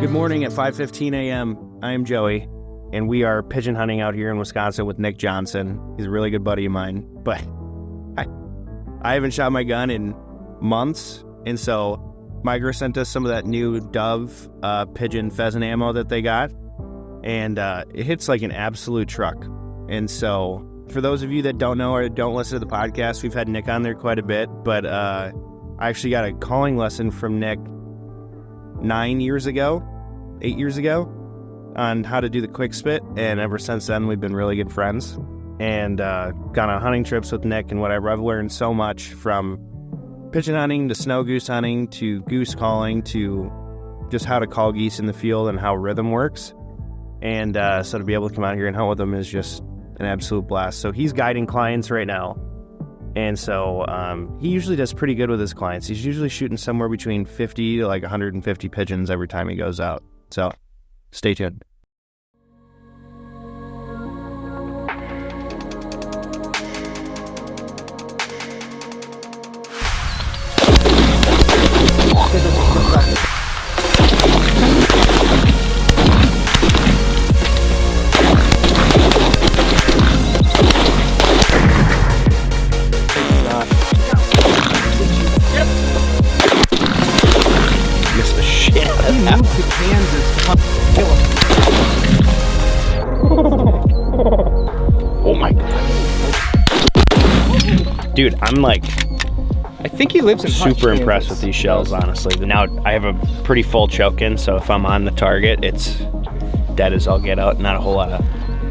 Good morning at 5:15 a.m. I am Joey, and we are pigeon hunting out here in Wisconsin with Nick Johnson. He's a really good buddy of mine, but I haven't shot my gun in months, and so Migra sent us some of that new Dove pigeon pheasant ammo that they got, and it hits like an absolute truck. And so for those of you that don't know or don't listen to the podcast, we've had Nick on there quite a bit, but I actually got a calling lesson from Nick 8 years ago on how to do the quick spit, and ever since then we've been really good friends and gone on hunting trips with Nick. And whatever, I've learned so much from pigeon hunting to snow goose hunting to goose calling to just how to call geese in the field and how rhythm works. And so to be able to come out here and hunt with him is just an absolute blast. So he's guiding clients right now, and so he usually does pretty good with his clients. He's usually shooting somewhere between 50 to like 150 pigeons every time he goes out. So stay tuned. Oh my god. Dude, I'm like, I think he lives in super impressed with these shells, honestly. Now I have a pretty full choke-in, so if I'm on the target, it's dead as I'll get out. Not a whole lot of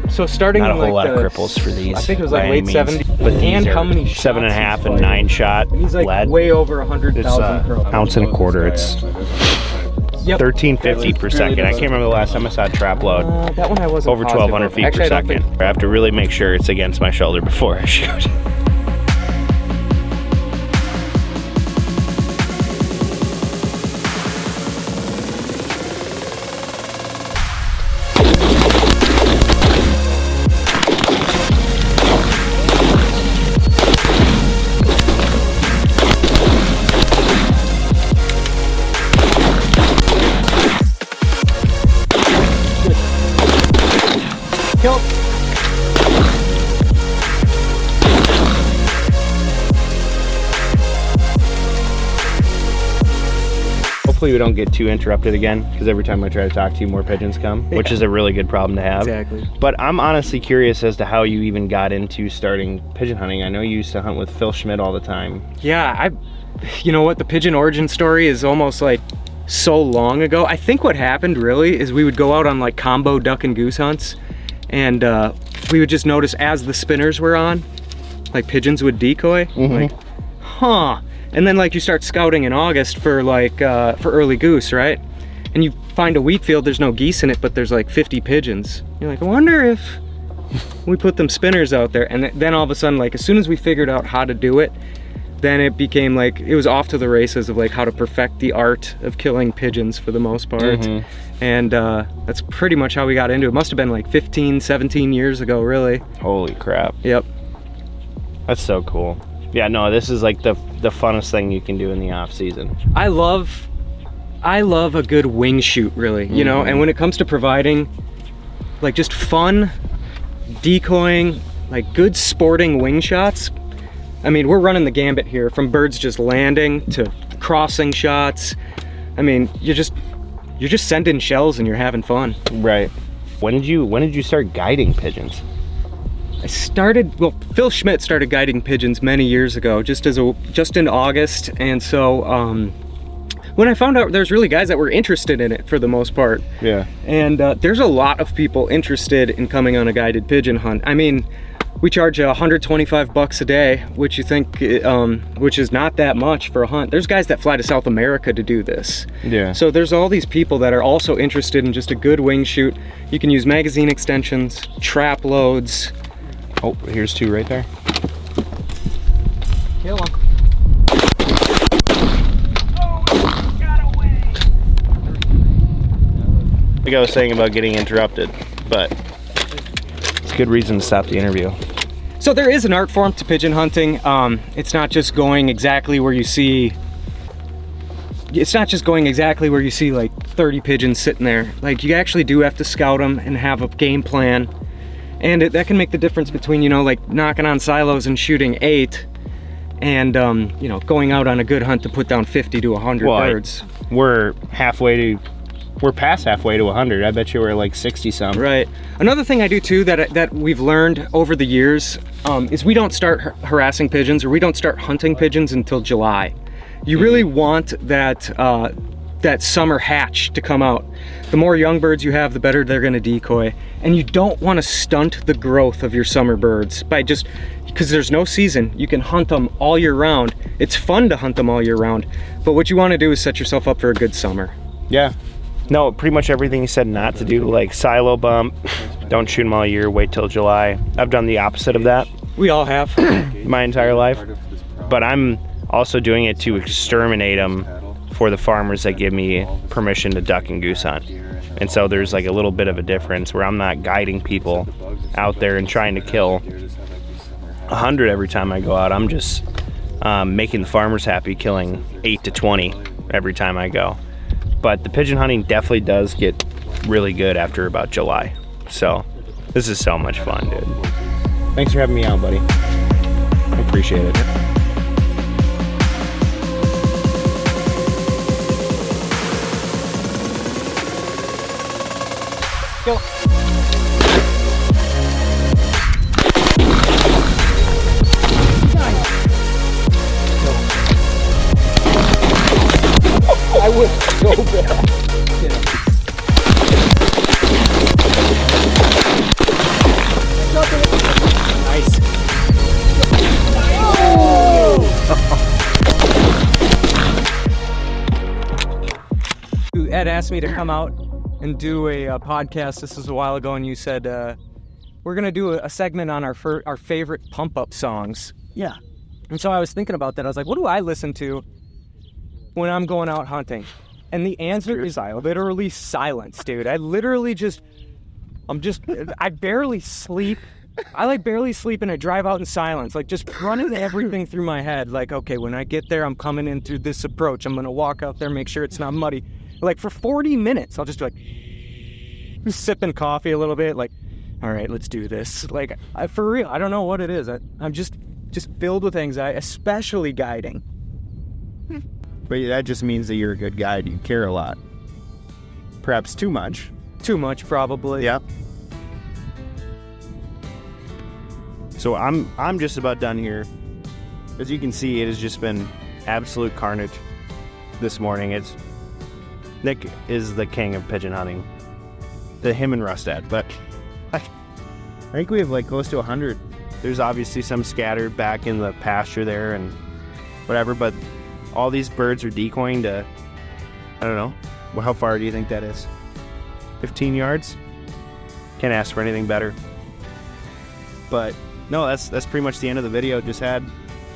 cripples for these. I think it was like late 70s. But and how many shots 7.5 and 9 shot he's like lead. Way over 100,000 It's ounce and a quarter. It's 1350 per second. I can't remember the last time I saw a trap load. That one I wasn't over 1,200 feet per second. I have to really make sure it's against my shoulder before I shoot. Hopefully we don't get too interrupted again, because every time I try to talk to you, more pigeons come, which is a really good problem to have. Exactly. But I'm honestly curious as to how you even got into starting pigeon hunting. I know you used to hunt with Phil Schmidt all the time. Yeah, you know what, the pigeon origin story is almost like so long ago. I think what happened really is we would go out on like combo duck and goose hunts, and we would just notice as the spinners were on, like pigeons would decoy. Like, huh. And then like you start scouting in August for like for early goose, right? And you find a wheat field, there's no geese in it, but there's like 50 pigeons. You're like, I wonder if we put them spinners out there. And then all of a sudden, like as soon as we figured out how to do it, then it became like, it was off to the races of like how to perfect the art of killing pigeons for the most part. And that's pretty much how we got into it. Must have been like 15, 17 years ago, really. Holy crap. Yep. That's so cool. Yeah, no, this is like the funnest thing you can do in the off season. I love a good wing shoot, really, you know, and when it comes to providing like just fun decoying, like good sporting wing shots, I mean, we're running the gambit here from birds just landing to crossing shots. I mean, you're just sending shells and you're having fun. Right. When did you start guiding pigeons? Phil Schmidt started guiding pigeons many years ago, just in August, and so when I found out there's really guys that were interested in it for the most part. Yeah. And there's a lot of people interested in coming on a guided pigeon hunt. I mean, we charge $125 a day, which which is not that much for a hunt. There's guys that fly to South America to do this. Yeah. So there's all these people that are also interested in just a good wing shoot. You can use magazine extensions, trap loads. Oh, here's two right there. Kill them. Like I was saying about getting interrupted, but it's a good reason to stop the interview. So there is an art form to pigeon hunting. It's not just going exactly where you see it's not just going exactly where you see like 30 pigeons sitting there. Like, you actually do have to scout them and have a game plan. And that can make the difference between, you know, like knocking on silos and shooting 8 and, you know, going out on a good hunt to put down 50 to 100 birds. We're past halfway to 100. I bet you we're like 60 some. Right. Another thing I do too that we've learned over the years is we don't start harassing pigeons, or we don't start hunting pigeons until July. You really want that summer hatch to come out. The more young birds you have, the better they're going to decoy. And you don't want to stunt the growth of your summer birds by just, because there's no season. You can hunt them all year round. It's fun to hunt them all year round. But what you want to do is set yourself up for a good summer. Yeah. No, pretty much everything you said not to do, like silo bump, don't shoot them all year, wait till July. I've done the opposite of that. We all have. My entire life. But I'm also doing it to exterminate them for the farmers that give me permission to duck and goose hunt. And so there's like a little bit of a difference where I'm not guiding people out there and trying to kill 100 every time I go out. I'm just making the farmers happy, killing 8 to 20 every time I go. But the pigeon hunting definitely does get really good after about July. So this is so much fun, dude. Thanks for having me out, buddy. I appreciate it. Go. I was so bad. Nice. Ed asked me to come out and do a podcast. This was a while ago, and you said we're gonna do a segment on our favorite pump-up songs. Yeah. And so I was thinking about that. I was like, what do I listen to when I'm going out hunting? And the answer is literally silence, dude. I barely sleep. I like barely sleep, and I drive out in silence, like just running everything through my head. Like, okay, when I get there, I'm coming in through this approach. I'm gonna walk out there, make sure it's not muddy. Like for 40 minutes, I'll just be like sipping coffee a little bit. Like, all right, let's do this. Like, for real, I don't know what it is. I'm just filled with anxiety, especially guiding. But that just means that you're a good guide. You care a lot. Perhaps too much. Too much, probably. Yeah. So I'm just about done here. As you can see, it has just been absolute carnage this morning. Nick is the king of pigeon hunting. Him and Rustad. But I think we have like close to 100. There's obviously some scattered back in the pasture there and whatever, but all these birds are decoying to, I don't know, well, how far do you think that is? 15 yards? Can't ask for anything better. But no, that's pretty much the end of the video. Just had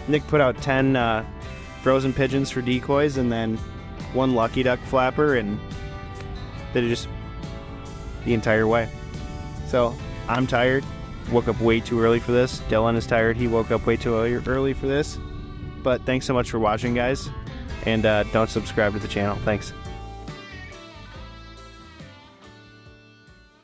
Nick put out 10 frozen pigeons for decoys and then 1 lucky duck flapper, and did it just the entire way. So I'm tired. Woke up way too early for this. Dylan is tired. He woke up way too early for this. But thanks so much for watching, guys. And don't subscribe to the channel. Thanks.